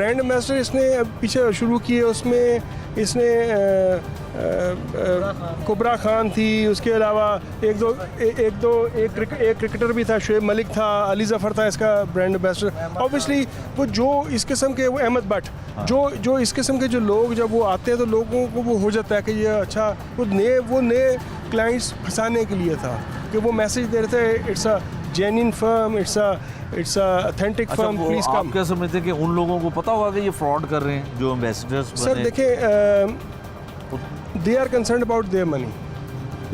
Brand ambassador इसने पीछे शुरू किए, उसमें इसने कुबरा खान थी, उसके अलावा एक क्रिकेटर भी था, शुएब मलिक था, अली ज़फ़र था इसका ब्रांड एम्बेसडर। ऑब्वियसली वो जो इस किस्म के, वो अहमद भट्ट, जो इस किस्म के जो लोग जब वो आते हैं तो लोगों को वो हो जाता है कि ये अच्छा, वो नए क्लाइंट्स फंसाने के लिए था कि वो मैसेज दे रहे थे it's a genuine firm, it's a authentic firm, please कम। आप क्या समझते हैं कि उन लोगों को पता होगा कि ये फ्रॉड कर रहे हैं जो एम्बेसडर्स? सर देखें, they are concerned about their money.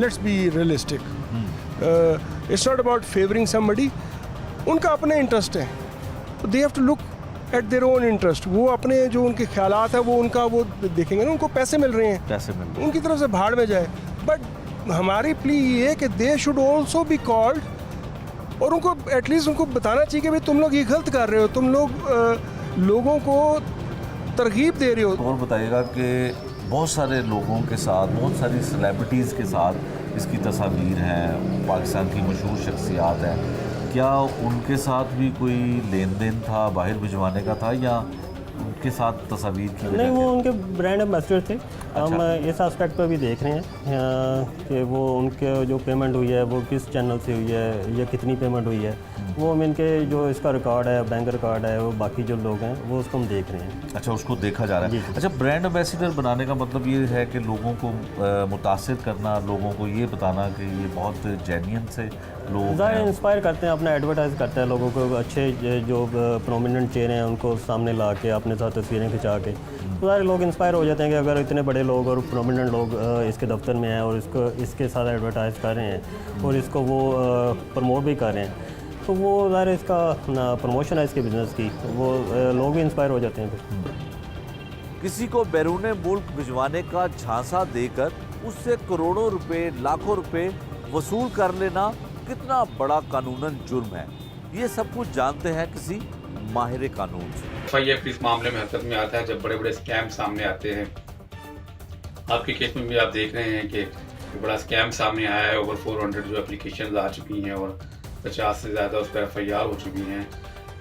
Let's be realistic. It's not about favoring somebody. उनका अपने इंटरेस्ट है, they have to look at their own interest. वो अपने जो उनके ख्यालात है वो उनका वो देखेंगे ना, उनको पैसे मिल रहे हैं, उनकी तरफ से भाड़ में जाए। बट हमारी प्ली ये है कि they should also be called, और उनको एटलीस्ट उनको बताना चाहिए कि भाई तुम लोग ये गलत कर रहे हो, तुम लोग लोगों को तरगीब दे रहे हो। और बताइएगा कि बहुत सारे लोगों के साथ, बहुत सारी सेलिब्रिटीज़ के साथ इसकी तस्वीर हैं, पाकिस्तान की मशहूर शख्सियात हैं, क्या उनके साथ भी कोई लेन देन था, बाहर भिजवाने का था, या उनके साथ तस्वीर की? नहीं, वो उनके ब्रांड एम्बेसडर थे। हम इस एस्पेक्ट पर भी देख रहे हैं कि वो उनके जो पेमेंट हुई है वो किस चैनल से हुई है या कितनी पेमेंट हुई है, वो हम इनके जो इसका रिकॉर्ड है, बैंक रिकॉर्ड है, वो बाकी जो लोग हैं वो उसको हम देख रहे हैं। अच्छा, उसको देखा जा रहा है। अच्छा, ब्रांड एम्बेसडर बनाने का मतलब ये है कि लोगों को मुतासिर करना, लोगों को ये बताना कि ये बहुत जेन्युइन से लोग ज़ाहिर इंस्पायर करते हैं, अपना एडवर्टाइज करते हैं, लोगों को अच्छे जो प्रोमिनेंट चेहरे हैं उनको सामने ला के अपने साथ तस्वीरें खिंचा के, तो सारे लोग इंस्पायर हो जाते हैं कि अगर इतने बड़े लोग और प्रोमिनेंट लोग इसके दफ्तर में हैं और इसके साथ एडवर्टाइज कर रहे हैं और इसको वो प्रमोट भी कर रहे हैं, तो वो ज़ाहिर इसका प्रमोशन है इसके बिज़नेस की, वो लोग भी इंस्पायर हो जाते हैं फिर। किसी को बैरून मुल्क भिजवाने का झांसा देकर उससे करोड़ों रुपए, लाखों रुपए वसूल कर लेना कितना बड़ा कानूनन जुर्म है, ये सब कुछ जानते हैं किसी माहिर कानून से। FIR इस मामले में हरकत में आता है जब बड़े बड़े स्कैम सामने आते हैं। आपके केस में भी आप देख रहे हैं कि बड़ा स्कैम सामने आया है, ओवर 400 जो एप्लीकेशन आ चुकी हैं और 50 से ज़्यादा उस पर FIR हो चुकी हैं।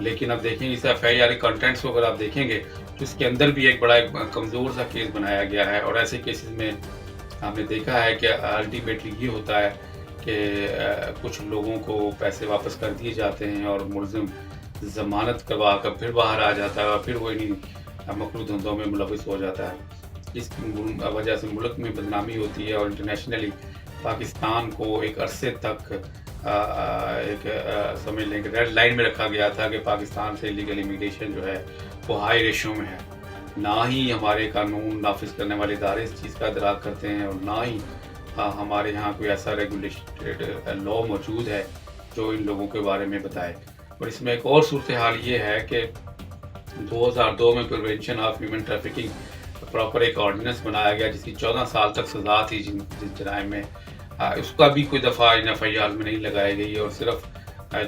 लेकिन अब देखेंगे इस FIR के कंटेंट्स को अगर आप देखेंगे तो इसके अंदर भी एक बड़ा कमज़ोर सा केस बनाया गया है, और ऐसे केसेस में आपने देखा है कि अल्टीमेटली ये होता है कि कुछ लोगों को पैसे वापस कर दिए जाते हैं और मुलजिम ज़मानत करवा कर फिर बाहर आ जाता है और फिर वो इन्हीं मकरू धंधों में मुलविस हो जाता है। इस वजह से मुल्क में बदनामी होती है और इंटरनेशनली पाकिस्तान को एक अरसे तक समझ लें कि रेड लाइन में रखा गया था कि पाकिस्तान से इलीगल इमिग्रेशन जो है वो हाई रेशो में है। ना ही हमारे कानून नाफिज करने वाले इदारे इस चीज़ का इदराक करते हैं और ना ही हमारे यहाँ कोई ऐसा रेगुलेटेड लॉ मौजूद है जो इन लोगों के बारे में बताए। और इसमें एक और सूरत हाल ये है कि 2002 में prevention of human trafficking proper एक ऑर्डिनेंस बनाया गया जिसकी 14 साल तक सज़ा थी जिस जराइम में, उसका भी कोई दफ़ा इन FIR में नहीं लगाई गई और सिर्फ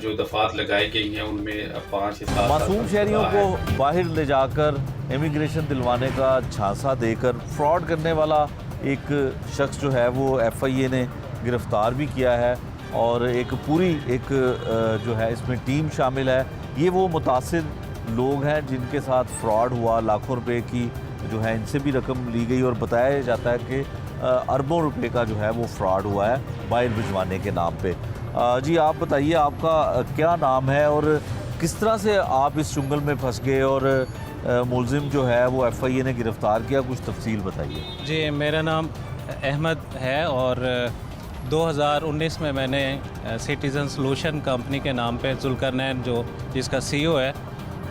जो दफ़ात लगाई गई हैं उनमें 5 या 7 मासूम शहरियों को बाहर ले जाकर इमिग्रेशन दिलवाने का झांसा देकर फ्रॉड करने वाला एक शख्स जो है वो FIA ने गिरफ़्तार भी किया है, और एक पूरी जो है इसमें टीम शामिल है। ये वो मुतासिर लोग हैं जिनके साथ फ्रॉड हुआ, लाखों रुपए की जो है इनसे भी रकम ली गई, और बताया जाता है कि अरबों रुपए का जो है वो फ्रॉड हुआ है बाहर भिजवाने के नाम पे। जी आप बताइए, आपका क्या नाम है और किस तरह से आप इस चुंगल में फंस गए और मुलजिम जो है वो FIA ने गिरफ़्तार किया, कुछ तफसील बताइए। जी, मेरा नाम अहमद है और 2019 में मैंने सिटीज़न सोल्यूशन कंपनी के नाम पे जुल्करनैन जो जिसका CEO है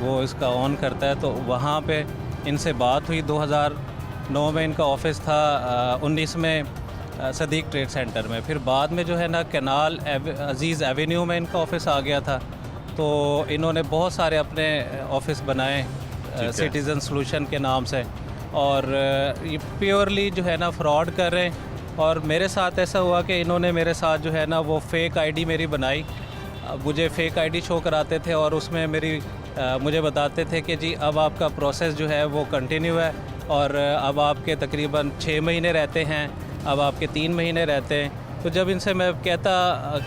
वो इसका ऑन करता है, तो वहाँ पे इनसे बात हुई। 2009 में इनका ऑफिस था, 19 में सदीक ट्रेड सेंटर में, फिर बाद में जो है ना कैनाल अजीज़ एवेन्यू में इनका ऑफिस आ गया था। तो इन्होंने बहुत सारे अपने ऑफिस बनाए सिटीज़न सोल्यूशन के नाम से, और ये प्योरली जो है ना फ्रॉड कर रहे हैं। और मेरे साथ ऐसा हुआ कि इन्होंने मेरे साथ जो है ना वो फ़ेक ID मेरी बनाई, मुझे फ़ेक ID शो कराते थे और उसमें मुझे बताते थे कि जी अब आपका प्रोसेस जो है वो कंटिन्यू है और अब आपके तकरीबन 6 महीने रहते हैं, अब आपके 3 महीने रहते हैं। तो जब इनसे मैं कहता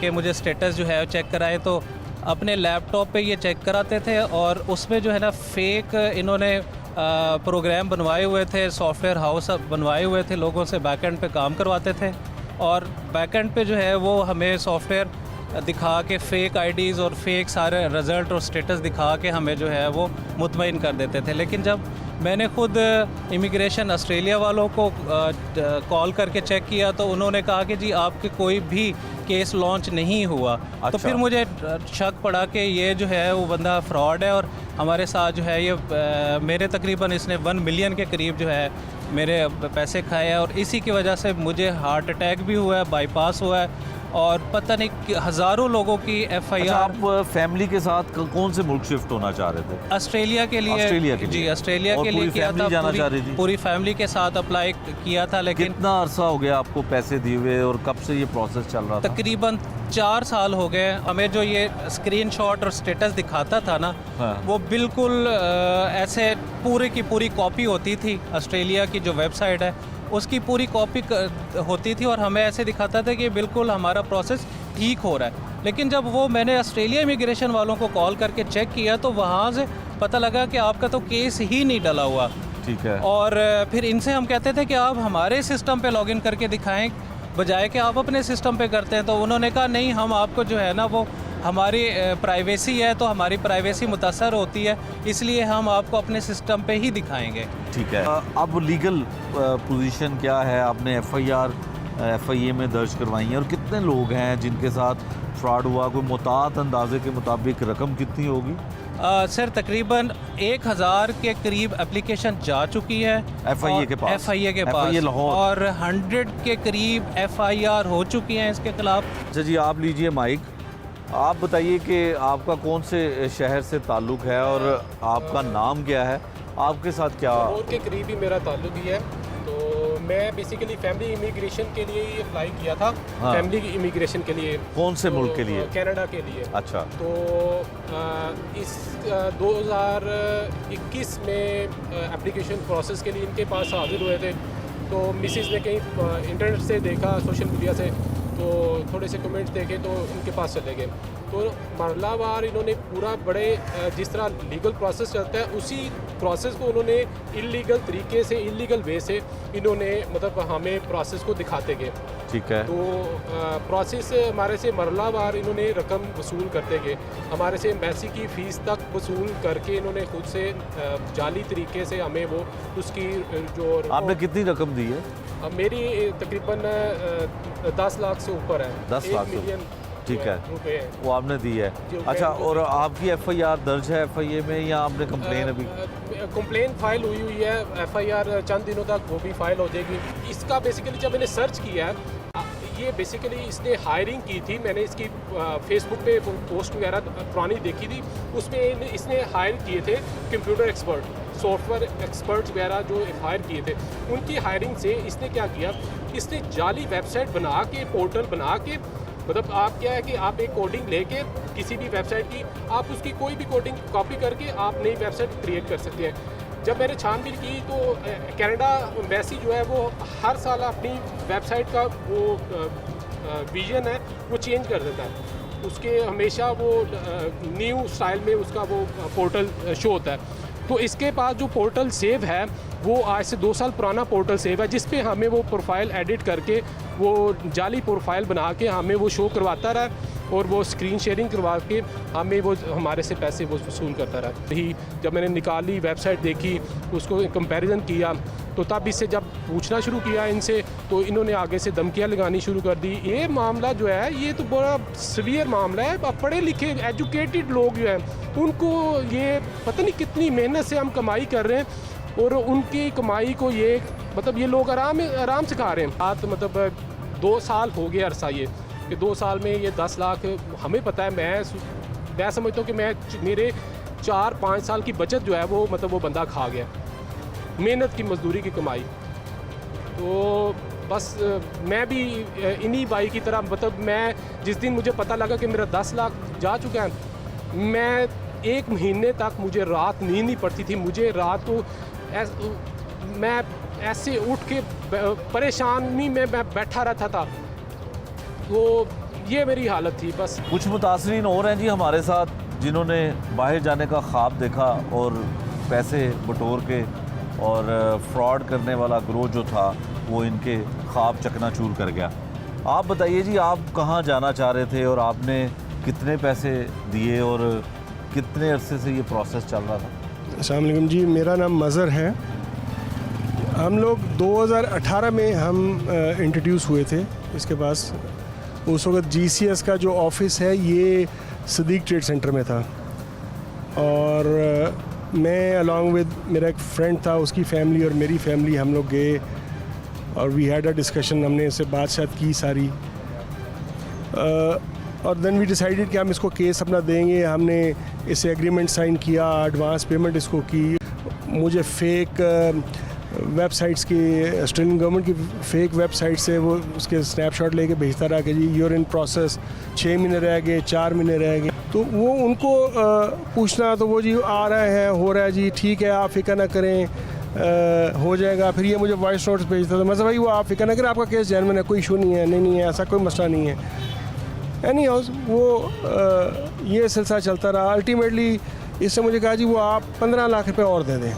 कि मुझे स्टेटस जो है चेक कराएं, तो अपने लैपटॉप पे ये चेक कराते थे और उसमें जो है ना फेक इन्होंने प्रोग्राम बनवाए हुए थे, सॉफ्टवेयर हाउस बनवाए हुए थे, लोगों से बैकएंड पे काम करवाते थे और बैकएंड पे जो है वो हमें सॉफ्टवेयर दिखा के फेक आईडीज़ और फेक सारे रिज़ल्ट और स्टेटस दिखा के हमें जो है वो मुतमईन कर देते थे। लेकिन जब मैंने खुद इमिग्रेशन ऑस्ट्रेलिया वालों को कॉल करके चेक किया तो उन्होंने कहा कि जी आपके कोई भी केस लॉन्च नहीं हुआ। तो फिर मुझे शक पड़ा कि ये जो है वो बंदा फ्रॉड है और हमारे साथ जो है ये मेरे तकरीबन इसने 1 मिलियन के करीब जो है मेरे पैसे खाए हैं और इसी की वजह से मुझे हार्ट अटैक भी हुआ है, बाईपास हुआ है और पता नहीं हज़ारों लोगों की FIR। अच्छा, आप फैमिली के साथ कौन से मुल्क शिफ्ट होना चाह रहे थे? ऑस्ट्रेलिया के लिए। ऑस्ट्रेलिया के लिए? जी, ऑस्ट्रेलिया और के लिए पूरी किया फैमिली था। जाना चाह रही थी? पूरी फैमिली के साथ अप्लाई किया था। लेकिन कितना अरसा हो गया आपको पैसे दिए हुए और कब से ये प्रोसेस चल रहा था? तकरीबन 4 साल हो गए। हमें जो ये स्क्रीनशॉट और स्टेटस दिखाता था ना, हाँ। वो बिल्कुल ऐसे पूरे की पूरी कॉपी होती थी। ऑस्ट्रेलिया की जो वेबसाइट है उसकी पूरी कॉपी होती थी और हमें ऐसे दिखाता था कि बिल्कुल हमारा प्रोसेस ठीक हो रहा है। लेकिन जब वो मैंने ऑस्ट्रेलिया इमिग्रेशन वालों को कॉल करके चेक किया तो वहाँ से पता लगा कि आपका तो केस ही नहीं डला हुआ। ठीक है। और फिर इनसे हम कहते थे कि आप हमारे सिस्टम पे लॉगिन करके दिखाएं बजाय कि आप अपने सिस्टम पे करते हैं। तो उन्होंने कहा नहीं, हम आपको जो है ना वो हमारी प्राइवेसी है तो हमारी प्राइवेसी मुतासर होती है, इसलिए हम आपको अपने सिस्टम पे ही दिखाएंगे। ठीक है। अब लीगल पोजीशन क्या है? आपने FIA में दर्ज करवाई है और कितने लोग हैं जिनके साथ फ्रॉड हुआ? कोई मुताद अंदाजे के मुताबिक रकम कितनी होगी? सर तकरीबन 1000 के करीब एप्लीकेशन जा चुकी है FIA के पास? FIA लाहौर। और 100 के करीब FIR हो चुकी हैं इसके खिलाफ। अच्छा जी, आप लीजिए माइक। आप बताइए कि आपका कौन से शहर से ताल्लुक़ है और आपका नाम क्या है? आपके साथ क्या? लाहौर के करीब ही मेरा ताल्लुक ही है। तो मैं बेसिकली फैमिली इमिग्रेशन के लिए ही अप्लाई किया था। हाँ। फैमिली इमिग्रेशन के लिए। कौन से तो मुल्क के लिए? कनाडा के लिए। अच्छा। तो इस 2021 में एप्लीकेशन प्रोसेस के लिए इनके पास हाजिर हुए थे। तो मिसिस ने कहीं इंटरनेट से देखा, सोशल मीडिया से, तो थोड़े से कमेंट्स देखे तो इनके पास चले गए। तो मरलावार इन्होंने पूरा बड़े जिस तरह लीगल प्रोसेस चलता है उसी प्रोसेस को उन्होंने इलीगल तरीके से, इलीगल वे से इन्होंने मतलब हमें प्रोसेस को दिखाते गए। ठीक है। तो प्रोसेस हमारे से मरलावार इन्होंने रकम वसूल करते गए, हमारे से एम्बेसी की फ़ीस तक वसूल करके इन्होंने खुद से जाली तरीके से हमें वो उसकी जो आपने कितनी रकम दी है? मेरी तकरीबन 10 लाख से ऊपर है। 10 लाख से? 1 मिलियन ठीक है, रुपए वो आपने दी है। जी, अच्छा, मैं- और आपकी FIR दर्ज है FIA में या आपने कंप्लेन अभी? कंप्लेन फाइल हुई है। FIR चंद दिनों तक वो भी फाइल हो जाएगी। इसका बेसिकली जब मैंने सर्च किया है, ये बेसिकली इसने हायरिंग की थी। मैंने इसकी फेसबुक पे पोस्ट वगैरह पुरानी देखी थी, उसमें इसने हायर किए थे कंप्यूटर एक्सपर्ट, सॉफ्टवेयर एक्सपर्ट्स वगैरह जो हायर किए थे। उनकी हायरिंग से इसने क्या किया, इसने जाली वेबसाइट बना के, पोर्टल बना के, मतलब आप क्या है कि आप एक कोडिंग लेके किसी भी वेबसाइट की आप उसकी कोई भी कोडिंग कॉपी करके आप नई वेबसाइट क्रिएट कर सकते हैं। जब मैंने छानबीन की तो कनाडा एम्बेसी जो है वो हर साल अपनी वेबसाइट का वो विजन है वो चेंज कर देता है। उसके हमेशा वो न्यू स्टाइल में उसका वो पोर्टल शो होता है। तो इसके पास जो पोर्टल सेव है वो आज से 2 साल पुराना पोर्टल सेव है, जिस पे हमें वो प्रोफाइल एडिट करके वो जाली प्रोफाइल बना के हमें वो शो करवाता रहा और वो स्क्रीन शेयरिंग करवा के हमें वो हमारे से पैसे वो वसूल करता रहा। यही जब मैंने निकाली वेबसाइट देखी, उसको कंपैरिजन किया, तो तब इससे जब पूछना शुरू किया इनसे तो इन्होंने आगे से धमकियाँ लगानी शुरू कर दी। ये मामला जो है ये तो बड़ा सीवियर मामला है। अब पढ़े लिखे एजुकेटेड लोग जो हैं उनको ये पता नहीं कितनी मेहनत से हम कमाई कर रहे हैं और उनकी कमाई को ये मतलब ये लोग आराम से खा रहे हैं। बात मतलब 2 साल हो गया अरसा ये कि 2 साल में ये 10 लाख हमें पता है। मैं समझता हूँ कि मेरे 4-5 साल की बचत जो है वो मतलब वो बंदा खा गया, मेहनत की मजदूरी की कमाई। तो बस मैं भी इन्हीं भाई की तरह मतलब मैं जिस दिन मुझे पता लगा कि मेरा 10 लाख जा चुका है, मैं 1 महीने तक मुझे रात नींद नहीं पड़ती थी। मुझे रात को मैं ऐसे उठ के परेशानी में मैं बैठा रहता था। तो ये मेरी हालत थी बस। कुछ मुतासरीन और हैं जी हमारे साथ जिन्होंने बाहर जाने का ख्वाब देखा और पैसे बटोर के और फ्रॉड करने वाला गिरोह जो था वो इनके ख्वाब चकनाचूर कर गया। आप बताइए जी, आप कहाँ जाना चाह रहे थे और आपने कितने पैसे दिए और कितने अरसे से ये प्रोसेस चल रहा था? अस्सलाम वालेकुम जी, मेरा नाम मज़हर है। हम लोग 2018 में हम इंट्रोड्यूस हुए थे इसके पास। उस वक्त GCS का जो ऑफिस है ये सदीक ट्रेड सेंटर में था और मैं अलॉन्ग विद मेरा एक फ्रेंड था, उसकी फैमिली और मेरी फैमिली, हम लोग गए और वी हैड अ डिस्कशन। हमने इससे बात की सारी और देन वी डिसाइडेड कि हम इसको केस अपना देंगे। हमने इसे एग्रीमेंट साइन किया, एडवांस पेमेंट इसको की। मुझे फेक वेबसाइट्स की, ऑस्ट्रेलियन गवर्नमेंट की फेक वेबसाइट से वो उसके स्नैपशॉट लेके भेजता रहा कि जी यूर इन प्रोसेस, 6 महीने रह गए, 4 महीने रह गए। तो वो उनको पूछना तो वो जी आ रहा है, हो रहा है जी, ठीक है आप फिक्र ना करें, हो जाएगा। फिर ये मुझे वॉइस नोट्स भेजता था, मतलब भाई वो आप फिक्र ना करें, आपका केस जेन्युइन है, कोई इशू नहीं है, नहीं है, ऐसा कोई मसला नहीं है। एनी हाउस वो ये सिलसिला चलता रहा। अल्टीमेटली इससे मुझे कहा जी वो आप 15 लाख रुपए और दे दें।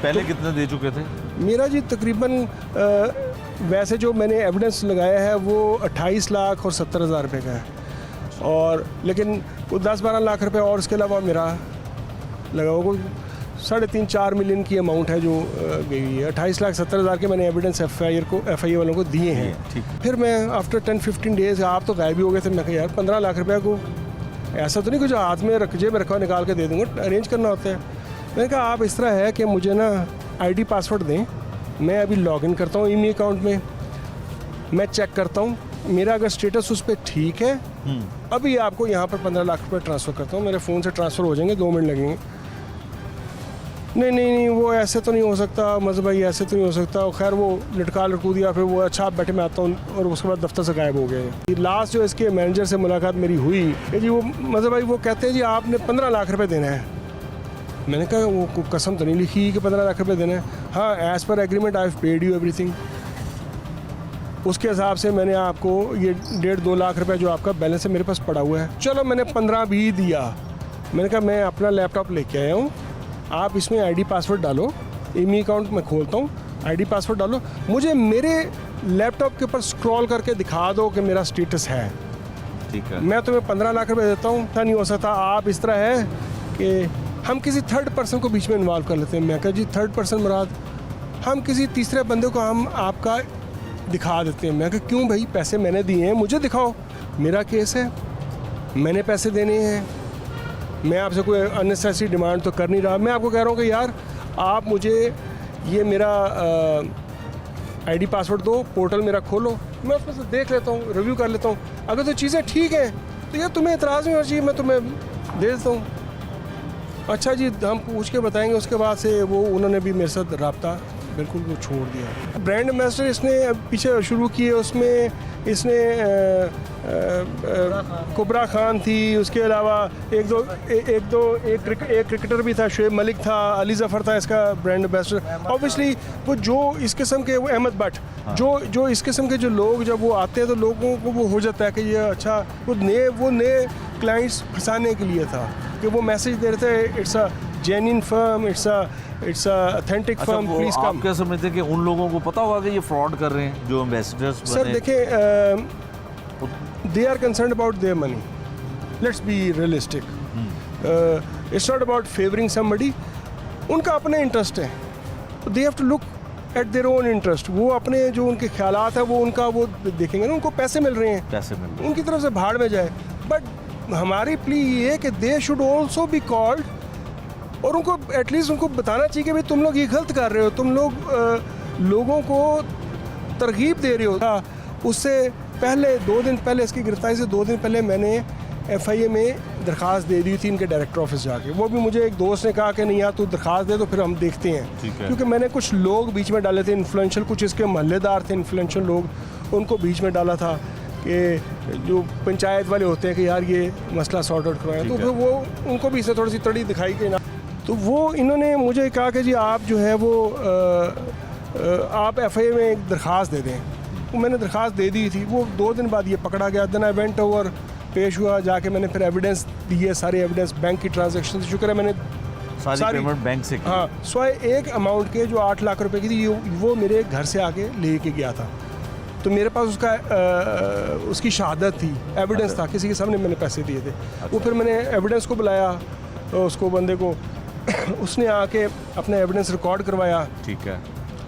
पहले कितने दे चुके थे? मेरा जी तकरीबन वैसे जो मैंने एविडेंस लगाया है वो 28 लाख और 70 हज़ार रुपये का है, और लेकिन वो 10-12 लाख रुपए और इसके अलावा मेरा लगा हुआ 3.5-4 मिलियन की अमाउंट है जो गई हुई है। 28 लाख 70 हज़ार के मैंने एविडेंस FIA वालों को दिए हैं। फिर मैं आफ्टर 10-15 डेज़, आप तो गायब ही हो गए थे, मैं कहा यार 15 लाख रुपये को ऐसा तो नहीं कुछ हाथ में जेब में रखा निकाल के दे दूँगा, अरेंज करना होता है। मैंने कहा आप इस तरह है कि मुझे ना ID पासवर्ड दें, मैं अभी लॉगिन करता हूँ ईमेल अकाउंट में, मैं चेक करता हूँ, मेरा अगर स्टेटस उस पर ठीक है अभी आपको यहाँ पर 15 लाख रुपये ट्रांसफ़र करता हूँ, मेरे फ़ोन से ट्रांसफ़र हो जाएंगे, 2 मिनट लगेंगे। नहीं वो ऐसे तो नहीं हो सकता मज़हर भाई, ऐसे तो नहीं हो सकता। खैर वो लटका लटकू दिया, फिर वो अच्छा आप बैठे मैं आता हूँ, और उसके बाद दफ्तर से गायब हो गए। लास्ट जो इसके मैनेजर से मुलाकात मेरी हुई कि जी वो मज़हर भाई वो कहते हैं जी आपने 15 लाख रुपये देना है। मैंने कहा वो कसम तो नहीं लिखी कि 15 लाख रुपये देना है। हाँ, as per agreement I have paid you everything. उसके हिसाब से मैंने आपको ये 1.5-2 लाख रुपए जो आपका बैलेंस है मेरे पास पड़ा हुआ है। चलो मैंने 15 भी दिया। मैंने कहा मैं अपना लैपटॉप लेके आया हूँ, आप इसमें ID पासवर्ड डालो, ईमेल अकाउंट मैं खोलता हूँ, ID पासवर्ड डालो, मुझे मेरे लैपटॉप के ऊपर स्क्रॉल करके दिखा दो कि मेरा स्टेटस है। ठीक है, मैं तुम्हें 15 लाख रुपए देता हूँ। नहीं हो सकता। आप इस तरह है कि हम किसी थर्ड पर्सन को बीच में इन्वॉल्व कर लेते हैं। मैं कहा जी थर्ड पर्सन मुराद, हम किसी तीसरे बंदे को हम आपका दिखा देते हैं। मैं कहा क्यों भाई, पैसे मैंने दिए हैं, मुझे दिखाओ, मेरा केस है, मैंने पैसे देने हैं, मैं आपसे कोई अननेसेसरी डिमांड तो कर नहीं रहा। मैं आपको कह रहा हूँ कि यार आप मुझे ये मेरा ID पासवर्ड दो, पोर्टल मेरा खोलो, मैं उसमें से देख लेता हूँ, रिव्यू कर लेता हूँ। अगर तो चीज़ें ठीक हैं तो यार तुम्हें एतराज़ नहीं होना चाहिए, मैं तुम्हें दे देता हूँ। अच्छा जी, हम पूछ के बताएंगे। उसके बाद से वो उन्होंने भी मेरे साथ रब्ता बिल्कुल वो छोड़ दिया। ब्रांड एम्बेसडर इसने पीछे शुरू किए, उसमें इसने कुबरा खान थी, उसके अलावा एक क्रिकेटर भी था, शुएब मलिक था, अली ज़फ़र था इसका ब्रांड एम्बेसडर। ऑब्वियसली वो जो इस किस्म के, वो अहमद भट्ट, जो इस किस्म के जो लोग जब वो आते हैं तो लोगों को वो हो जाता है कि ये अच्छा वो नए क्लाइंट्स फंसाने के लिए था कि वो मैसेज दे रहे थे it's a genuine firm, it's a authentic firm, please come. आप क्या समझते हैं कि उन लोगों को पता होगा कि ये फ्रॉड कर रहे हैं जो एम्बेसडर्स बने? सर देखें, they are concerned about their money, let's be realistic. It's not about favouring somebody. उनका अपने इंटरेस्ट है, they have to look at their own interest. वो अपने जो उनके ख्यालात है वो उनका वो देखेंगे ना, उनको पैसे मिल रहे हैं, पैसे मिल रहे हैं, उनकी तरफ से भाड़ में जाए। बट हमारी प्ली ये है कि they should also be called, और उनको एटलीस्ट उनको बताना चाहिए कि भाई तुम लोग ये गलत कर रहे हो, तुम लोग लोगों को तरगीब दे रहे हो। उससे पहले 2 दिन पहले, इसकी गिरफ्तारी से 2 दिन पहले मैंने FIA में दरख्वास्त दे दी थी इनके डायरेक्टर ऑफिस जाके। वो भी मुझे एक दोस्त ने कहा कि नहीं यार तू दरख्वास्त दे तो फिर हम देखते हैं, क्योंकि मैंने कुछ लोग बीच में डाले थे इन्फ्लुएंशियल, कुछ इसके महल्लेदार थे इन्फ्लुएंशियल लोग, उनको बीच में डाला था कि जो पंचायत वाले होते हैं कि यार ये मसला सॉर्ट आउट करवाएं, तो फिर वो उनको भी इससे थोड़ी सी तड़ी दिखाई कि ना, तो वो इन्होंने मुझे कहा कि जी आप जो है वो आप FIA में एक दरख्वास्त दे दें। वो मैंने दरख्वास्त दे दी थी, वो 2 दिन बाद ये पकड़ा गया। देन आई वेंट ओवर, पेश हुआ, जाके मैंने फिर एविडेंस दिए, सारे एविडेंस, बैंक की ट्रांजैक्शन, शुक्र है मैंने सारी पेमेंट बैंक से की। हाँ, स्वाय एक अमाउंट के जो 8 लाख रुपए की थी, वो मेरे घर से आके लेके गया था। तो मेरे पास उसकी शहादत थी, एविडेंस था, किसी के सामने मैंने पैसे दिए थे। वो फिर मैंने एविडेंस को बुलाया, उसको बंदे को उसने आके अपना एविडेंस रिकॉर्ड करवाया। ठीक है,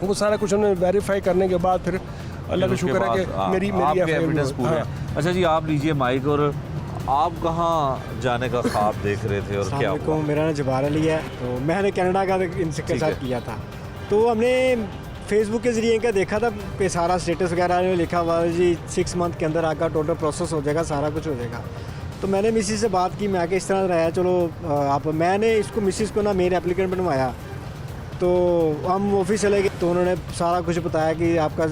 वो सारा कुछ उन्होंने वेरीफाई करने के बाद फिर अल्लाह का शुक्र है कि मेरी आपके एविडेंस पूरे हाँ। हैं। अच्छा जी, आप लीजिए माइक। और आप कहाँ जाने का ख्वाब देख रहे थे और क्या हुआ? को मेरा नाम जबार अली है, तो मैंने कनाडा का इनसे के साथ किया था। तो हमने फेसबुक के ज़रिए इनका देखा था कि सारा स्टेटस वगैरह में लिखा हुआ है जी 6 मंथ के अंदर आपका टोटल प्रोसेस हो जाएगा, सारा कुछ हो जाएगा। तो मैंने मिसिस से बात की, मैं कि इस तरह रहा, चलो आप, मैंने इसको मिसिस को ना मेन एप्लीकेंट बनवाया। तो हम ऑफिस चले गए, तो उन्होंने सारा कुछ बताया कि आपका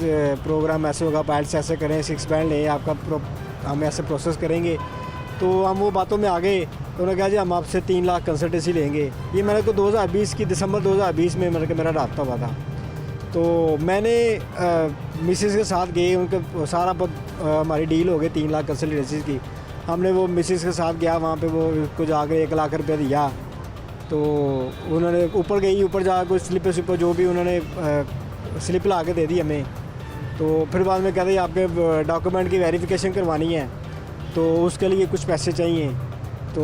प्रोग्राम ऐसे होगा, पाइल्स ऐसे करें, 6 बैंड लें, आपका हम ऐसे प्रोसेस करेंगे। तो हम वो बातों में आ गए। तो उन्होंने कहा जी हम आपसे 3 लाख कंसल्टेंसी लेंगे। ये मेरे को 2020 की दिसंबर 2020 में मेरा रब्ता हुआ था। तो मैंने मिसेस के साथ गए, उनके सारा हमारी डील हो गई 3 लाख कंसल्टेंसी की। हमने वो मिसेस के साथ गया, वहाँ पे वो कुछ आकर 1 लाख रुपया दिया। तो उन्होंने ऊपर गई, ऊपर जा कुछ स्लिप जो भी उन्होंने स्लिप ला के दे दी हमें। तो फिर बाद में कहते आपके डॉक्यूमेंट की वेरिफिकेशन करवानी है, तो उसके लिए कुछ पैसे चाहिए। तो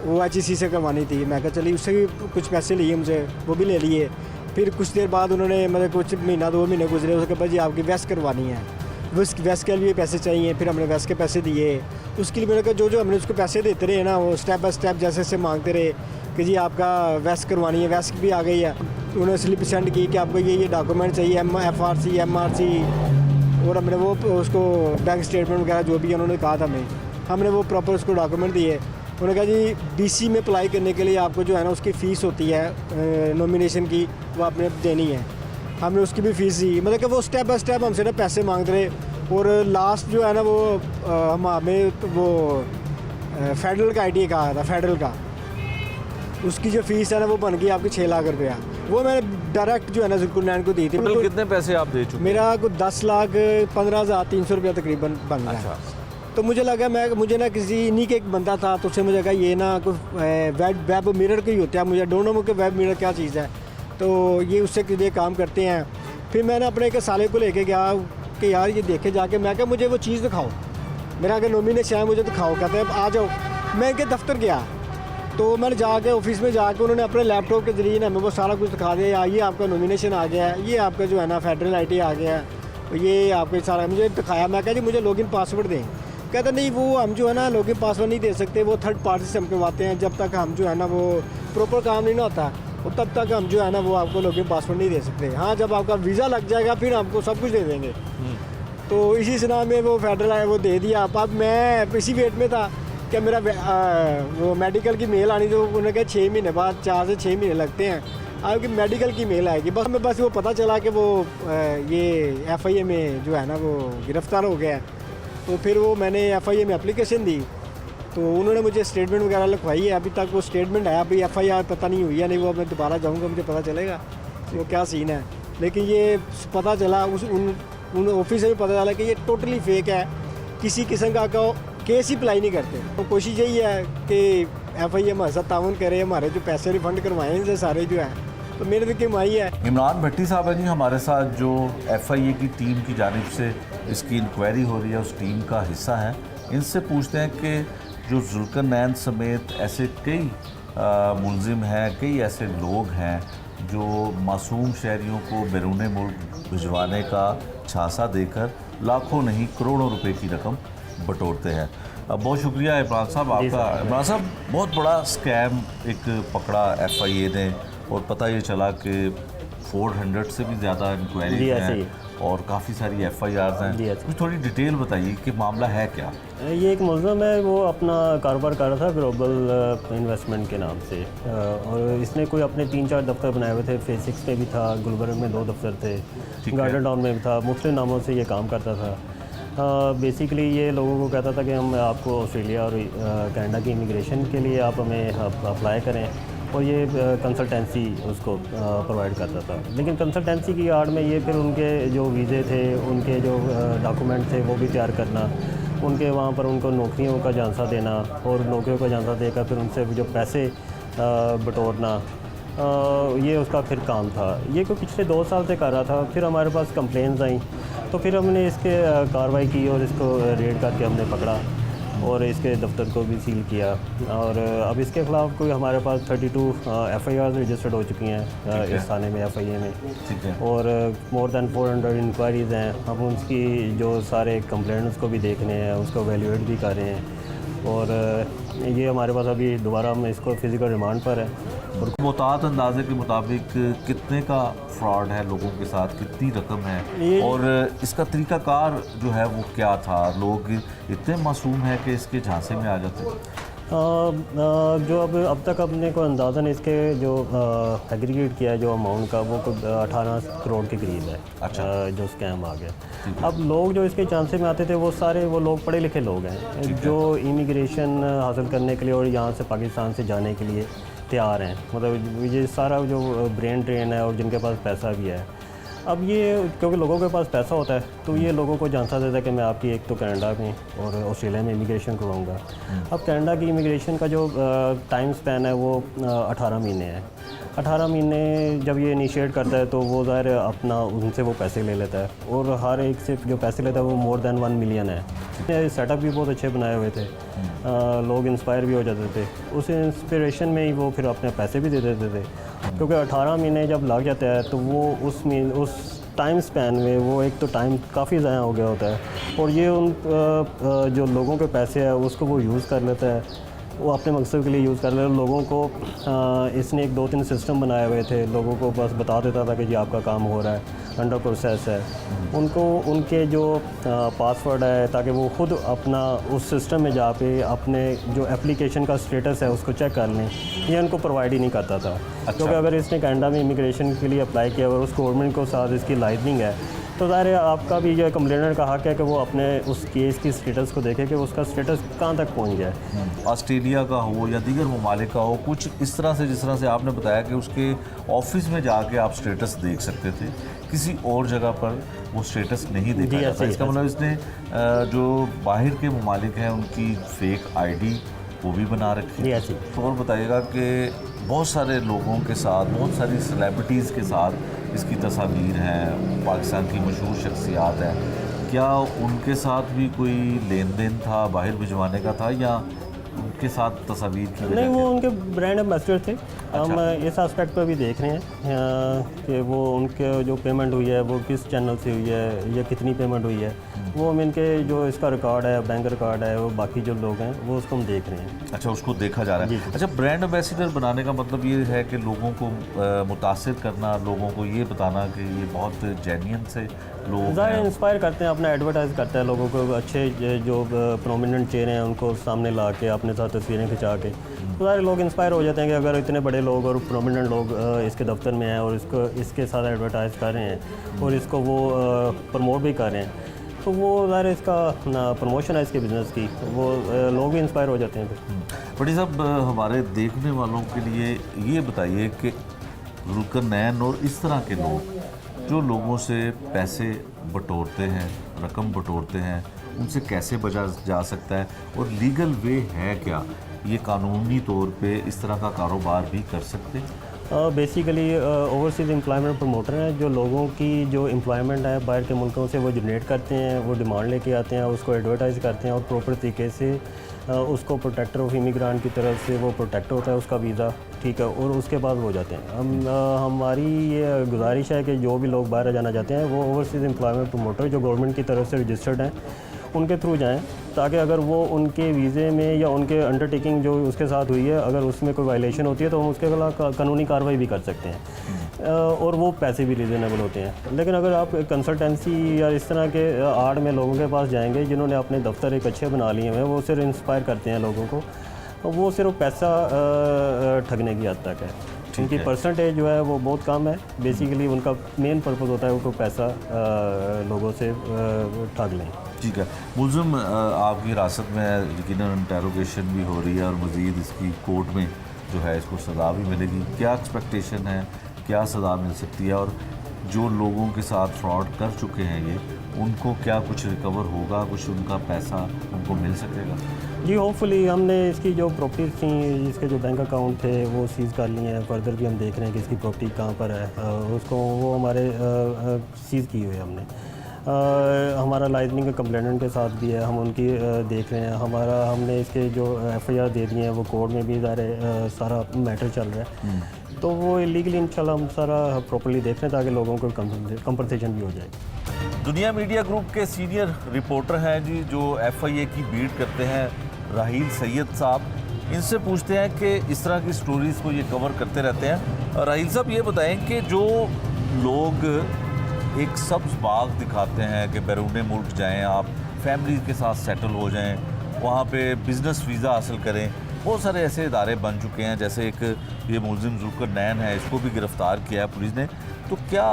वो HEC से करवानी थी। मैं कहा चलिए, उससे भी कुछ पैसे लिए मुझे, वो भी ले लिए। फिर कुछ देर बाद उन्होंने मतलब कुछ महीना 2 महीने गुजरे, उसके बाद जी आपकी वेस्ट करवानी है, वेस्ट के लिए पैसे चाहिए। फिर हमने वेस्ट के पैसे दिए। उसके लिए मैंने कहा जो हमने उसको पैसे देते रहे ना, वो स्टेप बाय स्टेप जैसे जैसे मांगते रहे कि जी आपका वेस्ट करवानी है, वेस्ट भी आ गई है। तो उन्होंने स्लिप सेंड की कि आपको ये डॉक्यूमेंट चाहिए, FRC MRC, और हमने वो उसको बैंक स्टेटमेंट वगैरह जो भी उन्होंने कहा था हमने वो प्रॉपर उसको डॉक्यूमेंट दिए। उन्होंने कहा जी BC में अप्लाई करने के लिए आपको जो है ना उसकी फ़ीस होती है नॉमिनेशन की, वो आपने देनी है। हमने उसकी भी फ़ीस दी। मतलब कि वो स्टेप बाय स्टेप हमसे ना पैसे मांगते रहे। और लास्ट जो है ना वो हमें वो फेडरल का ITA का आया था, फेडरल का, उसकी जो फ़ीस है ना वो बन गई आपकी 6 लाख रुपया। वो मैंने डायरेक्ट जो है ना जुल्कुरनैन को दी थी। टोटल कितने पैसे आप दे चुके? मेरा कुछ 10,15,300 रुपया तकरीबन बन गया। अच्छा। तो मुझे लगा मुझे ना किसी इन्हीं के एक बंदा था, तो उससे मुझे कहा ये ना कुछ वेब मिरर का ही होता है, मुझे डोंट नो कि वेब मिरर क्या चीज़ है। तो ये उससे ये काम करते हैं। फिर मैंने अपने एक साले को लेके गया कि यार ये देखे जाके, मैं क्या मुझे वो चीज़ दिखाओ, मेरा अगर नॉमिनेशन है मुझे दिखाओ। कहते हैं आ जाओ। मैं इनके दफ्तर गया, तो मैंने जाके ऑफिस में जाके उन्होंने अपने लैपटॉप के ज़रिए ना हमें वो सारा कुछ दिखा दिया। ये आपका नॉमिनेशन आ गया है, ये आपका जो है ना फेडरल ITA आ गया है, ये आपके सारा मुझे दिखाया। मैं कहा जी मुझे लॉगिन पासवर्ड दें। कहते नहीं वो हम जो है ना लॉगिन पासवर्ड नहीं दे सकते, वो थर्ड पार्टी से हम करवाते हैं। जब तक हम जो है ना वो प्रॉपर काम नहीं ना होता, और तब तक हम जो है ना वो आपको लॉगिन पासवर्ड नहीं दे सकते। हाँ, जब आपका वीज़ा लग जाएगा फिर हमको सब कुछ दे देंगे। तो इसी सिलसिले में वो फेडरल है वो दे दिया। अब मैं इसी वेट में था कि मेरा वो मेडिकल की मेल आनी, तो उन्होंने कहा 6 महीने बाद, 4 से 6 महीने लगते हैं आपकी मेडिकल की मेल आएगी। बस वो पता चला कि वो ये FIA में जो है ना वो गिरफ़्तार हो गया। तो फिर वो मैंने FIA में एप्लीकेशन दी, तो उन्होंने मुझे स्टेटमेंट वगैरह लिखवाई है। अभी तक वो स्टेटमेंट आया, अभी FIR पता नहीं हुई है नहीं, वो मैं दोबारा जाऊँगा मुझे पता चलेगा वो क्या सीन है। लेकिन ये पता चला उन ऑफिस से भी पता चला कि ये टोटली फेक है, किसी किस्म का केस ही अप्लाई नहीं करते। तो कोशिश यही है कि FIA हमारे साथ ताउन करे, हमारे जो पैसे रिफंड करवाएं इनसे सारे जो है, तो मेरे तो कमाई है। इमरान भट्टी साहब हैं जी हमारे साथ, जो FIA की टीम की जानिब से इसकी इंक्वायरी हो रही है उस टीम का हिस्सा है। इनसे पूछते हैं कि जो जुल्करनैन समेत ऐसे कई मुलजिम हैं, कई ऐसे लोग हैं जो मासूम शहरियों को बैरून मुल्क भिजवाने का झांसा देकर लाखों नहीं करोड़ों रुपए की रकम बटोरते हैं। बहुत शुक्रिया इमरान साहब आपका। इमरान साहब, बहुत बड़ा स्कैम एक पकड़ा FIA ने, और पता ये चला कि 400 से भी ज़्यादा इंक्वायरी हैं और काफ़ी सारी FIRs हैं। कुछ थोड़ी डिटेल बताइए कि मामला है क्या? ये एक मुलज़म है, वो अपना कारोबार कर रहा था ग्लोबल इन्वेस्टमेंट के नाम से, और इसने कोई अपने 3-4 दफ्तर बनाए हुए थे। फेज 6 में भी था, गुलबर्ग में 2 दफ्तर थे, गार्डन टाउन में भी था, मुख्तलिफ नामों से ये काम करता था। बेसिकली ये लोगों को कहता था कि हम आपको ऑस्ट्रेलिया और कनाडा की इमिग्रेशन के लिए आप हमें अप्लाई करें, और ये कंसल्टेंसी उसको प्रोवाइड करता था। लेकिन कंसल्टेंसी की आड़ में ये फिर उनके जो वीज़े थे, उनके जो डॉक्यूमेंट थे वो भी तैयार करना, उनके वहाँ पर उनको नौकरियों का झांसा देना और नौकरियों का झांसा देकर फिर उनसे जो पैसे बटोरना, ये उसका फिर काम था। ये कोई पिछले 2 साल से कर रहा था। फिर हमारे पास कंप्लेंट्स आई तो फिर हमने इसके कार्रवाई की और इसको रेड करके हमने पकड़ा और इसके दफ्तर को भी सील किया। और अब इसके ख़िलाफ़ कोई हमारे पास 32 FIRs रजिस्टर्ड हो चुकी हैं इस थाने में, FIA में। ठीक है। और मोर दैन 400 इंक्वायरीज़ हैं। हम उसकी जो सारे कंप्लेंट्स को भी देख रहे हैं, उसको वैल्यूएट भी कर रहे हैं। और ये हमारे पास अभी दोबारा हम इसको फिज़िकल रिमांड पर है। और मुताद अंदाजे के मुताबिक कितने का फ्रॉड है लोगों के साथ, कितनी रकम है और इसका तरीकाकार जो है वो क्या था? लोग इतने मासूम हैं कि इसके झांसे में आ जाते हैं? जो अब तक अपने को अंदाज़न इसके जो एग्रीगेट किया है जो अमाउंट का, वो 18 करोड़ के करीब है। अच्छा। जो स्कैम आ गया। अब लोग जो इसके चांसे में आते थे वो सारे वो लोग पढ़े लिखे लोग हैं जो इमिग्रेशन हासिल करने के लिए और यहाँ से पाकिस्तान से जाने के लिए तैयार हैं। मतलब ये सारा जो ब्रेन ड्रेन है और जिनके पास पैसा भी है। अब ये क्योंकि लोगों के पास पैसा होता है तो ये लोगों को झांसा देता है कि मैं आपकी एक तो कनाडा में और ऑस्ट्रेलिया में इमिग्रेशन करवाऊँगा। अब कनाडा की इमिग्रेशन का जो टाइम स्पैन है वो 18 महीने है। 18 महीने जब ये इनिशिएट करता है तो वो ज़ाहिर अपना उनसे वो पैसे ले लेता है और हर एक से जो पैसे लेता है वो मोर दैन 1 मिलियन है। सेटअप भी बहुत अच्छे बनाए हुए थे। लोग इंस्पायर भी हो जाते थे। उस इंस्पिरेशन में ही वो फिर अपने पैसे भी दे देते थे। क्योंकि 18 महीने जब लग जाता है तो वो उस टाइम स्पैन में वो एक तो टाइम काफ़ी ज़ाया हो गया होता है और ये उन जो लोगों के पैसे हैं उसको वो यूज़ कर लेता है, वो अपने मकसद के लिए यूज़ कर लेता है। लोगों को इसने 1-2-3 सिस्टम बनाए हुए थे। लोगों को बस बता देता था कि जी आपका काम हो रहा है, अंडर प्रोसेस है। उनको उनके जो पासवर्ड है ताकि वो ख़ुद अपना उस सिस्टम में जा पे अपने जो एप्लीकेशन का स्टेटस है उसको चेक कर लें, ये उनको प्रोवाइड ही नहीं करता था। क्योंकि अगर इसने कनाडा में इमिग्रेशन के लिए अप्लाई किया और उस गवर्नमेंट को साथ इसकी लाइजनिंग है तो ज़ाहिर है आपका भी जो कंप्लेनर का हक है कि वो अपने उस केस की स्टेटस को देखे कि उसका स्टेटस कहाँ तक पहुँच गया है। ऑस्ट्रेलिया का हो या दीगर ममालिक का हो, कुछ इस तरह से जिस तरह से आपने बताया कि उसके ऑफिस में जाके आप स्टेटस देख सकते थे, किसी और जगह पर वो स्टेटस नहीं देखा जाता। इसका मतलब इसने जो बाहर के ममालिक हैं उनकी फेक ID वो भी बना रखी है। तो और बताइएगा कि बहुत सारे लोगों के साथ, बहुत सारी सेलिब्रिटीज़ के साथ इसकी तस्वीर हैं, पाकिस्तान की मशहूर शख्सियात हैं। क्या उनके साथ भी कोई लेन देन था, बाहर भिजवाने का था या उनके साथ तस्वीर की? नहीं, वो उनके ब्रांड एम्बेसडर थे। हम इस एस्पेक्ट पर भी देख रहे हैं कि वो उनके जो पेमेंट हुई है वो किस चैनल से हुई है या कितनी पेमेंट हुई है। वो हम इनके जो इसका रिकॉर्ड है, बैंक रिकॉर्ड है, वो बाकी जो लोग हैं वो उसको हम देख रहे हैं। अच्छा, उसको देखा जा रहा है। अच्छा, ब्रांड एम्बेसडर बनाने का मतलब ये है कि लोगों को मुतासिर करना, लोगों को ये बताना कि ये बहुत जेन्युइन से लोग ज़ाहिर इंस्पायर करते हैं, अपना एडवर्टाइज़ करता है लोगों को। अच्छे जो प्रोमिनेंट चेहरे हैं उनको सामने ला के अपने साथ तस्वीरें खिंचा के तो सारे लोग इंस्पायर हो जाते हैं कि अगर इतने बड़े लोग और प्रोमिनेंट लोग इसके दफ्तर में हैं और इसके साथ एडवर्टाइज़ कर रहे हैं और इसको वो प्रमोट भी कर रहे हैं तो वो ज़ाहिर इसका प्रमोशन है इसके बिज़नेस की, वो लोग भी इंस्पायर हो जाते हैं फिर। बड़ी साहब, हमारे देखने वालों के लिए ये बताइए कि जुल्करनैन और इस तरह के लोग जो लोगों से पैसे बटोरते हैं, रकम बटोरते हैं, उनसे कैसे बचा जा सकता है और लीगल वे है क्या? ये कानूनी तौर पे इस तरह का कारोबार भी कर सकते हैं? बेसिकली ओवरसीज़ एम्प्लॉयमेंट प्रमोटर हैं जो लोगों की जो एम्प्लॉयमेंट है बाहर के मुल्कों से वो जनरेट करते हैं, वो डिमांड लेके आते हैं, उसको एडवर्टाइज़ करते हैं और प्रॉपर तरीके से उसको प्रोटेक्टर ऑफ इमिग्रेंट की तरफ से वो प्रोटेक्ट होता है उसका वीज़ा, ठीक है, और उसके बाद वो जाते हैं। हमारी ये गुजारिश है कि जो भी लोग बाहर जाना चाहते हैं वो ओवरसीज़ एम्प्लॉयमेंट प्रमोटर जो गवर्नमेंट की तरफ से रजिस्टर्ड हैं उनके थ्रू जाएं, ताकि अगर वो उनके वीज़े में या उनके अंडरटेकिंग जो उसके साथ हुई है अगर उसमें कोई वायलेशन होती है तो हम उसके खिलाफ कानूनी कार्रवाई भी कर सकते हैं और वो पैसे भी रीज़नेबल होते हैं। लेकिन अगर आप कंसल्टेंसी या इस तरह के आड़ में लोगों के पास जाएंगे जिन्होंने अपने दफ्तर एक अच्छे बना लिए हैं, वो सिर्फ इंस्पायर करते हैं लोगों को, वो सिर्फ पैसा ठगने की हद तक है। उनकी परसेंटेज जो है वो बहुत कम है। बेसिकली उनका मेन पर्पज़ होता है उनको पैसा लोगों से ठग लें। ठीक है, मुलज़िम आपकी हिरासत में है, यकीनन इंटेरोगेशन भी हो रही है और मज़ीद इसकी कोर्ट में जो है इसको सज़ा भी मिलेगी? क्या एक्सपेक्टेशन है, क्या सज़ा मिल सकती है? और जो लोगों के साथ फ्रॉड कर चुके हैं ये, उनको क्या कुछ रिकवर होगा, कुछ उनका पैसा उनको मिल सकेगा? जी होपफुली हमने इसकी जो प्रॉपर्टीज थी, इसके जो बैंक अकाउंट थे वो सीज़ कर लिए हैं। फर्दर भी हम देख रहे हैं कि इसकी प्रॉपर्टी कहाँ पर है, उसको वो हमारे सीज़ की हुई है हमने। हमारा लाइजनिंग का कंप्लेनेंट के साथ भी है, हम उनकी देख रहे हैं। हमने इसके जो एफआईआर दे दिए हैं वो कोर्ट में भी सारा मैटर चल रहा है। तो वो इलीगली इंशाल्लाह हम सारा प्रॉपर्ली देख रहे हैं ताकि लोगों को कंपनसेशन भी हो जाए। दुनिया मीडिया ग्रुप के सीनियर रिपोर्टर हैं जी, जो एफआईए की बीट करते हैं, राहील सैयद साहब। इनसे पूछते हैं कि इस तरह की स्टोरीज़ को ये कवर करते रहते हैं। और राहील साहब ये बताएं कि जो लोग एक सब्ज़ बाग दिखाते हैं कि बैरून मुल्क जाएं, आप फैमिली के साथ सेटल हो जाएं, वहाँ पे बिज़नेस वीज़ा हासिल करें, बहुत सारे ऐसे इदारे बन चुके हैं। जैसे एक ये मुलजिम जुल्करनैन है, इसको भी गिरफ़्तार किया है पुलिस ने। तो क्या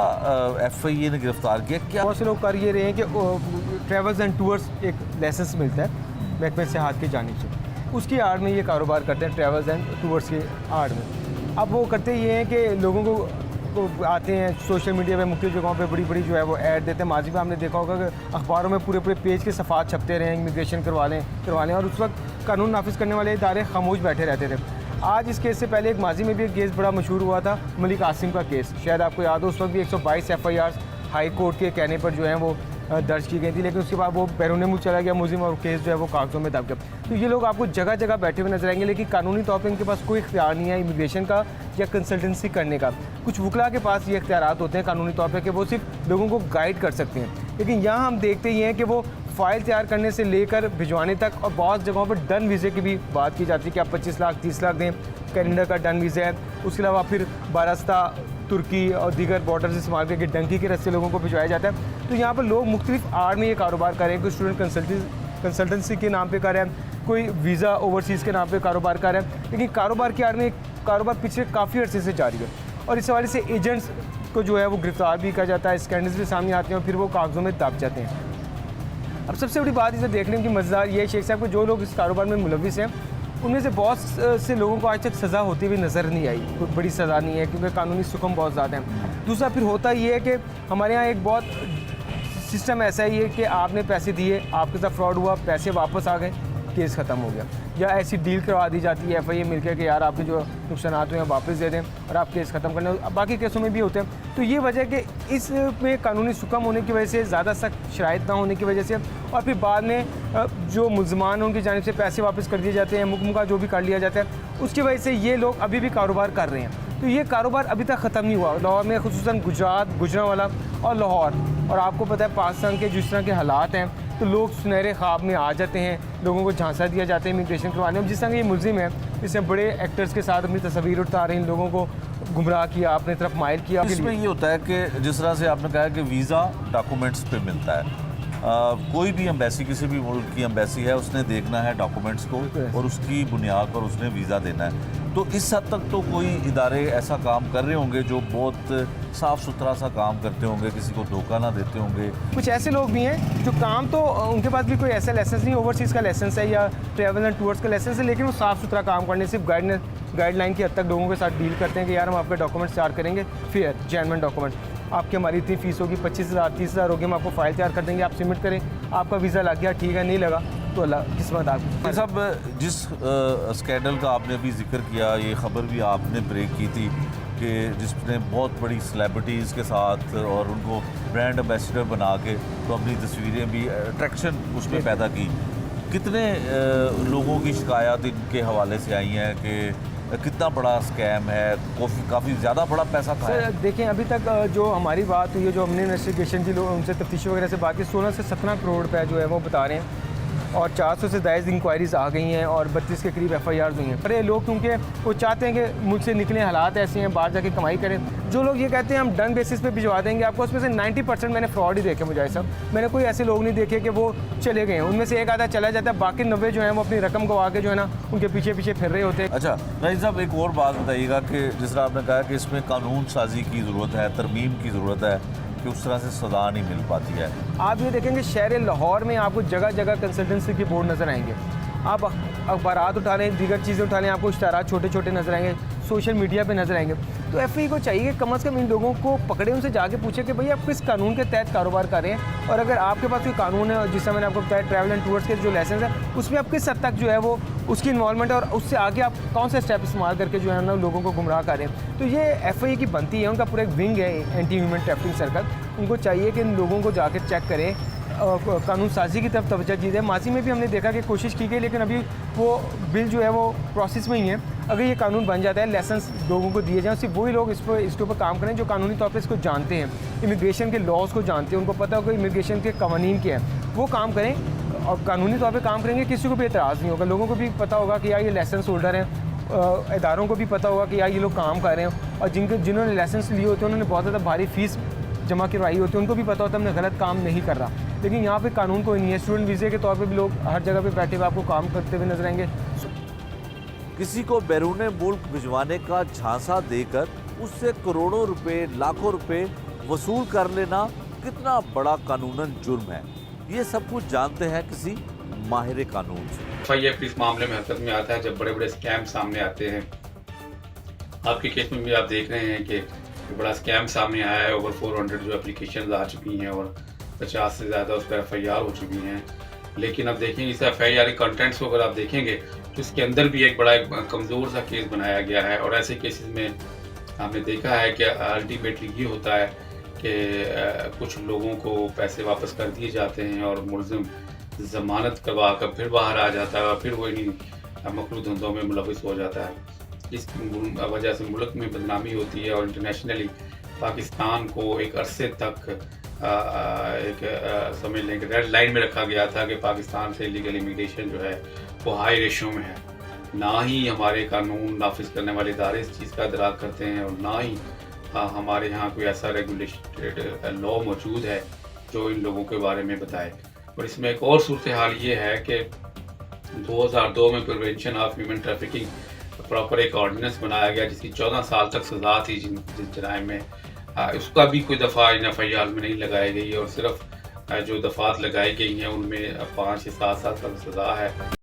एफआईए ने गिरफ़्तार किया? क्या बहुत से लोग कर ये रहे हैं कि ट्रैवल्स एंड टूर्स एक लाइसेंस मिलता है महकमे सेहत की जानिब से, उसकी आड़ में ये कारोबार करते हैं, ट्रैवल्स एंड टूर्स के आड़ में। अब वो करते ये हैं कि लोगों को आते हैं सोशल मीडिया पे, मुख्य जगहों पे बड़ी बड़ी जो है वो ऐड देते हैं। माजी में हमने देखा होगा कि अखबारों में पूरे पेज के सफ़ात छपते रहे, इमिग्रेशन करवा लें, और उस वक्त कानून नाफिज करने वाले इदारे खामोश बैठे रहते थे। आज इस केस से पहले एक माजी में भी एक केस बड़ा मशहूर हुआ था, मलिक आसिम का केस, शायद आपको याद हो। उस वक्त भी 122 एफआईआर हाई कोर्ट के कहने पर जो है वो दर्ज की गई थी, लेकिन उसके बाद वो बैरून मुल्क चला गया मुलजिम और केस जो है वो कागजों में दब गया। तो ये लोग आपको जगह जगह बैठे हुए नजर आएंगे, लेकिन कानूनी तौर पर इनके पास कोई इख्तियार नहीं है इमिग्रेशन का या कंसल्टेंसी करने का। कुछ वकला के पास ये इख्तियारात होते हैं कानूनी तौर पर कि वो सिर्फ लोगों को गाइड कर सकते हैं, लेकिन यहाँ हम देखते ही हैं कि वो फ़ाइल तैयार करने से लेकर भिजवाने तक, और बहुत जगहों पर डन वीज़े की भी बात की जाती है कि आप 25 लाख 30 लाख दें, कनाडा का डन वीज़ा है। उसके अलावा फिर बारस्ता, तुर्की और दीगर बॉर्डर से इस्तेमाल करके डंकी के रस्ते लोगों को भिजवाया जाता है। तो यहाँ पर लोग मुख्तलिफ आड़ में ये कारोबार कर रहे हैं। कोई स्टूडेंट कंसल्टेंसी के नाम पे कर रहे हैं, कोई वीज़ा ओवरसीज़ के नाम पे कारोबार कर रहे हैं, लेकिन कारोबार की आड़ में कारोबार पिछले काफ़ी अर्से से जारी है। और इस हवाले से एजेंट्स को जो है वो गिरफ्तार भी किया जाता है, स्कैंडल्स भी सामने आते हैं और फिर वो कागज़ों में दब जाते हैं। अब सबसे बड़ी बात इसे देखने की मज़ेदार ये शेख साहब को, जो लोग इस कारोबार में मुलविस हैं उनमें से बहुत से लोगों को आज तक सज़ा होती हुई नज़र नहीं आई, कोई बड़ी सज़ा नहीं है, क्योंकि कानूनी सुकम बहुत ज़्यादा है। दूसरा फिर होता ये है कि हमारे यहाँ एक बहुत सिस्टम ऐसा ही है कि आपने पैसे दिए, आपके साथ फ्रॉड हुआ, पैसे वापस आ गए, केस ख़त्म हो गया, या ऐसी डील करवा दी जाती है एफआईए मिलकर कि यार आपके जो नुकसान हुए हैं वापस दे दें और आप केस ख़त्म करने। बाकी केसों में भी होते हैं। तो ये वजह है कि इसमें कानूनी सुकम होने की वजह से, ज़्यादा सख्त शराइत ना होने की वजह से, और फिर बाद में जो मुलजमान उनकी जानिब से पैसे वापस कर दिए जाते हैं, मुकम्मल जो भी कर लिया जाता है, उसकी वजह से ये लोग अभी भी कारोबार कर रहे हैं। तो ये कारोबार अभी तक ख़त्म नहीं हुआ। लाहौर में खुसूसन गुजरात, गुजरांवाला और लाहौर, और आपको पता है पाकिस्तान के जिस तरह के हालात हैं, तो लोग सुनहरे ख्वाब में आ जाते हैं, लोगों को झांसा दिया जाता है इमिग्रेशन करवाने में। जिस तरह ये मुलजिम है, इसने बड़े एक्टर्स के साथ अपनी तस्वीर उठा रहे हैं, लोगों को गुमराह किया, अपनी तरफ माइल किया। इसमें ये होता है कि जिस तरह से आपने कहा कि वीज़ा डॉक्यूमेंट्स पे मिलता है, कोई भी एम्बेसी, किसी भी मुल्क की एम्बेसी है, उसने देखना है डॉक्यूमेंट्स को और उसकी बुनियाद पर उसने वीज़ा देना है। तो इस हद तक तो कोई इदारे ऐसा काम कर रहे होंगे जो बहुत साफ़ सुथरा सा काम करते होंगे, किसी को धोखा ना देते होंगे। कुछ ऐसे लोग भी हैं जो काम तो उनके पास भी कोई ऐसा लाइसेंस नहीं, ओवरसीज़ का लाइसेंस है या ट्रैवल एंड टूर्स का लाइसेंस है, लेकिन वो साफ़ सुथरा काम करने, सिर्फ गाइडलाइन की हद तक लोगों के साथ डील करते हैं कि यार हम आपके डॉक्यूमेंट्स तैयार करेंगे, फेयर जेन्युइन डॉक्यूमेंट, आपकी हमारी इतनी फ़ीस होगी, 25,000 30,000 होगी, हम आपको फ़ाइल तैयार कर देंगे, आप सबमिट करें, आपका वीज़ा लग गया, ठीक है, नहीं लगा तो अल्लाह किस्मत आपकी। साहब, जिस स्कैंडल का आपने अभी जिक्र किया, ये ख़बर भी आपने ब्रेक की थी कि जिसने बहुत बड़ी सेलिब्रिटीज़ के साथ और उनको ब्रांड एम्बेसडर बना के तो अपनी तस्वीरें भी अट्रैक्शन उसमें पैदा की। कितने लोगों की शिकायत इनके हवाले से आई हैं कि कितना बड़ा स्कैम है, काफ़ी ज़्यादा बड़ा पैसा था? देखें, अभी तक जो हमारी बात हुई है, जो हमने इन्वेस्टिगेशन की लोग उनसे तफ्तीश वगैरह से बात की, 16 से 17 करोड़ रुपये जो है वो बता रहे हैं, और 400 से ज़ायद इंक्वायरीज़ आ गई हैं और 32 के करीब एफआईआर हुई हैं। अरे लोग क्योंकि वो चाहते हैं कि मुझसे निकलें, हालात ऐसे हैं, बाहर जाके कमाई करें। जो लोग ये कहते हैं हम डन बेसिस पे भिजवा देंगे आपको, उसमें से 90% मैंने फ्रॉड ही देखे मुझे सब। मैंने कोई ऐसे लोग नहीं देखे कि वो चले गए हैं, उनमें से एक आधा चला जाता है, बाकी 90 जो है वो अपनी रकम गवा के जो है ना उनके पीछे पीछे फिर रहे होते हैं। अच्छा राहील साहब, एक और बात बताइएगा कि जिस तरह आपने कहा कि इसमें कानून साजी की ज़रूरत है, तरमीम की ज़रूरत है, कि उस तरह से सज़ा नहीं मिल पाती है। आप ये देखेंगे शहर लाहौर में आपको जगह जगह कंसल्टेंसी के बोर्ड नज़र आएंगे, आप अखबारात उठा लें, दीगर चीज़ें उठा लें, आपको इश्तारात छोटे छोटे नजर आएंगे, सोशल मीडिया पे नजर आएंगे। तो एफआई को चाहिए कि कम से कम इन लोगों को पकड़े, उनसे जाके पूछे कि भाई आप किस कानून के तहत कारोबार कर रहे हैं, और अगर आपके पास कोई कानून है, और जिस मैंने आपको बताया ट्रैवल एंड टूर्स के जो लाइसेंस है, उसमें आप किस हद तक जो है वो उसकी इन्वॉल्वमेंट है, और उससे आगे आप कौन सा स्टेप इस्तेमाल करके जो है ना लोगों को गुमराह कर रहे हैं। तो ये एफआई की बनती है, उनका पूरा एक विंग है एंटी ह्यूमन ट्रैफिकिंग सर्कल। उनको चाहिए कि इन लोगों को जाकर चेक करें, कानून साजी की तरफ तवज्जो दी है। माजी में भी हमने देखा कि कोशिश की गई, लेकिन अभी वो बिल जो है वो प्रोसेस में ही है। अगर ये कानून बन जाता है, लाइसेंस लोगों को दिए जाएँ, सिर्फ वही लोग इसके ऊपर काम करें जो कानूनी तौर पर इसको जानते हैं, इमिग्रेशन के लॉज को जानते हैं, उनको पता होगा इमिग्रेशन के कवानीन क्या है, वो काम करें और कानूनी तौर पे काम करेंगे। किसी को भी एतराज़ नहीं होगा, लोगों को भी पता होगा कि यार ये लाइसेंस होल्डर हैं, इदारों को भी पता होगा कि यार ये लोग काम कर रहे हैं, और जिन्होंने लाइसेंस लिए होते हैं उन्होंने बहुत ज़्यादा भारी फीस जमा करवाई होती है, उनको भी पता होता है हमने गलत काम नहीं कर रहा। लेकिन यहाँ पे कानून कोई नहीं है, स्टूडेंट वीज़े के तौर पे भी लोग हर जगह पे बैठे हुए आपको काम करते हुए नजर आएंगे। किसी को बैरूने मुल्क भिजवाने का झांसा देकर उससे करोड़ों रुपए, लाखों रुपए वसूल कर लेना कितना बड़ा कानूनन जुर्म है, ये सब कुछ जानते हैं किसी माहिर कानून से। एफआईआर इस मामले में हरकत में आता है जब बड़े बड़े स्कैम सामने आते हैं। आपके केस में भी आप देख रहे हैं कि बड़ा स्कैम सामने आया है, ओवर 400 जो एप्लीकेशन आ चुकी हैं और 50 से ज़्यादा उस पर एफआईआर हो चुकी हैं। लेकिन अब देखेंगे इस एफआईआर के कंटेंट्स को अगर आप देखेंगे तो इसके अंदर भी एक बड़ा कमज़ोर सा केस बनाया गया है, और ऐसे केसेस में आपने देखा है कि अल्टीमेटली ये होता है कि कुछ लोगों को पैसे वापस कर दिए जाते हैं और मुलजिम ज़मानत करवा कर फिर बाहर आ जाता है और फिर वो इन्हीं मकरू धंधों में मुलविस हो जाता है। इस वजह से मुल्क में बदनामी होती है, और इंटरनेशनली पाकिस्तान को एक अरसे तक समझ लें कि रेड लाइन में रखा गया था कि पाकिस्तान से इलीगल इमिग्रेशन जो है वो हाई रेशो में है। ना ही हमारे कानून नाफिज करने वाले इदारे इस चीज़ का इदराक करते हैं, और ना ही हमारे यहाँ कोई ऐसा रेगुलेटेड लॉ मौजूद है जो इन लोगों के बारे में बताए। और इसमें एक और सूरत हाल ये है कि 2002 में prevention of human trafficking proper एक ऑर्डिनेंस बनाया गया जिसकी 14 साल तक सज़ा थी जिस जराइम में, उसका भी कोई दफ़ा इन एफआईआर में नहीं लगाई गई, और सिर्फ जो दफ़ात लगाई गई हैं उनमें 5 या 7 साल तक सज़ा है।